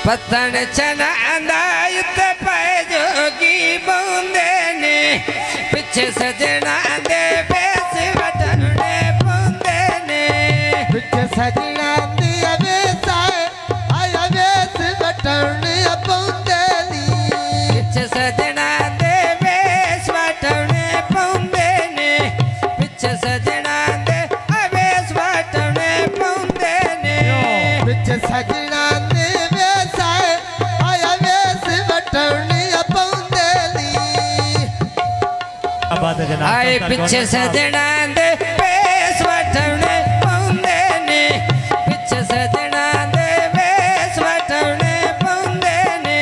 पतन चना अंदायत पे जोगी बूंदे ने पीछे सजना दे बेस वटन ने बूंदे ने पीछे सजना दे बेस आया बेस वटन बूंदे नी पीछे सजना दे बेस वटन बूंदे ने पीछे सजना दे बेस वटन बूंदे ने पीछे सजना आए पीछे सजना दे बेस वटने पौंदे ने पीछे सजना दे बेस वटने पौंदे ने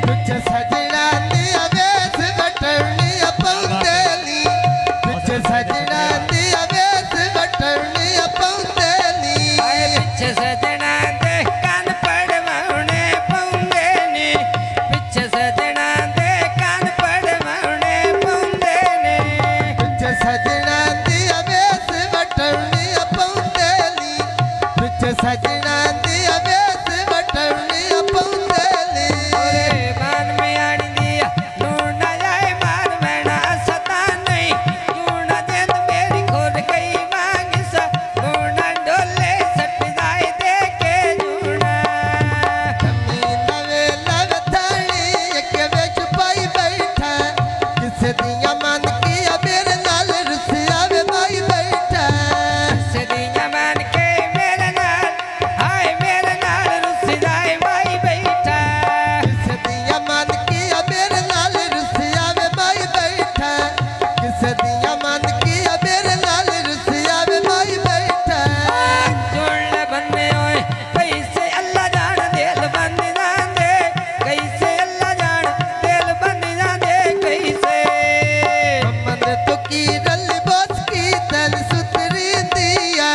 पीछे सजना दे बेस वटने पौंदे नी पीछे सजना दे बेस वटने पौंदे नी आए पीछे सजना दे कान पड़वाने पौंदे ने पीछे सजना दे कान पड़वाने पौंदे ने सजना दी बेस वटनी पौंदे नी पीछे सजना दी बेस वटनी पौंदे नी ओरे मान में आनी दिया ढूंढा जाए मार मैना सता नहीं ढूंढा दे तो मेरी खोल गई मांग सा ढूंढा डोले सट जाए दे के ढूंढा जमीन वेला वथानी एक वे छुपाई बैठा किसे दिया मन की मेरे नाल रुसिया वे भाई बैठा सदियां मान के मेरे नाल हाय मेरे नाल रुस जाए भाई बैठा किसे दिया मन की मेरे नाल रुसिया वे भाई बैठा किसे दिया मन की मेरे नाल रुसिया वे भाई बैठा जोड़ने बनने ओए कैसे अल्लाह जान दिल बन जाने कैसे अल्लाह जान दिल बन जाने कैसे मन तो की रल बस की तन सुतरी दिया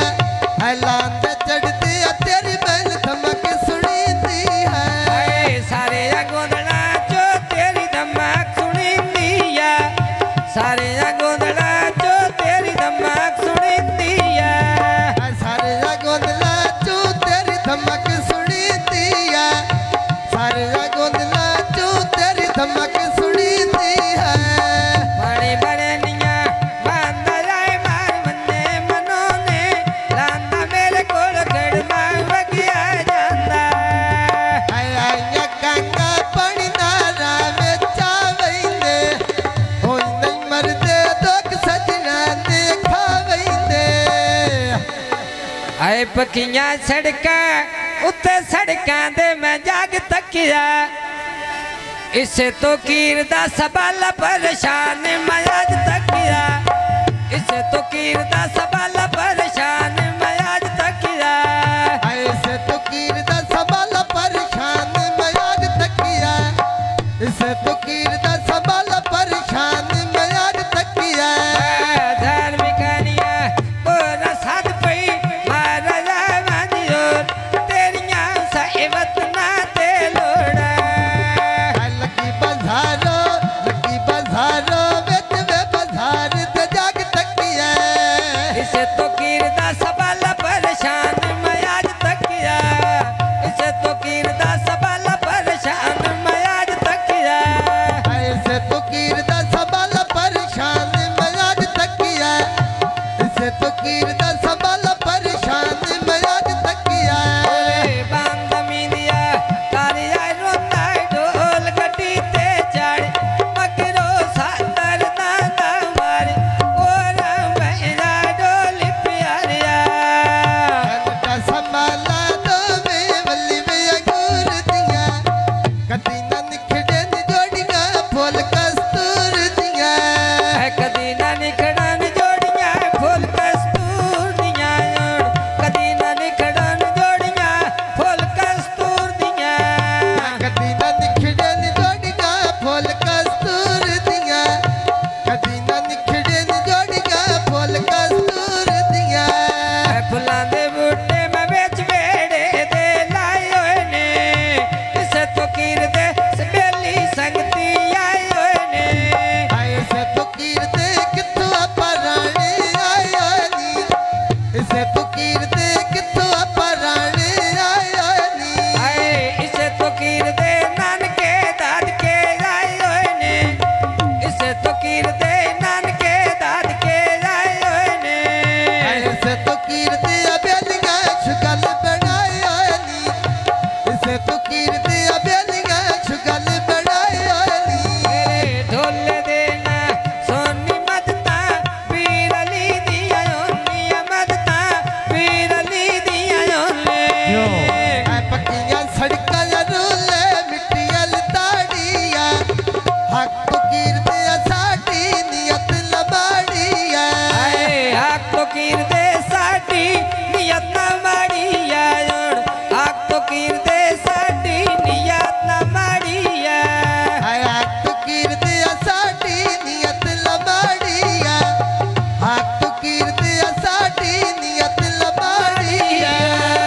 ऐलान दे चढ़ती तेरी बैल धमक सुनी दी है आए सारे गोदड़ा जो तेरी धमक सुनी दिया सारे गोदड़ा जो तेरी धमक सुनी दिया सारे गोदला चू तेरी धमक सुनी दिया सारे गोदला चू तेरी धमक सुनी दी है बड़े बड़े निया बांधा जाए मार मन्ने मनो ने लांदा मेरे कोल खड़ मार बगिया जांदा आया गंगा पानी नारा में चावैंदे होई नहीं मरदे दुख सजना देखा वैंदे आए पखियां सड़का उत्ते सड़कां दे मैं जाग तकिया इसे तो कीर दा सबाला परेशान मैं आज तकिया इसे तो कीर दा सबाला परेशान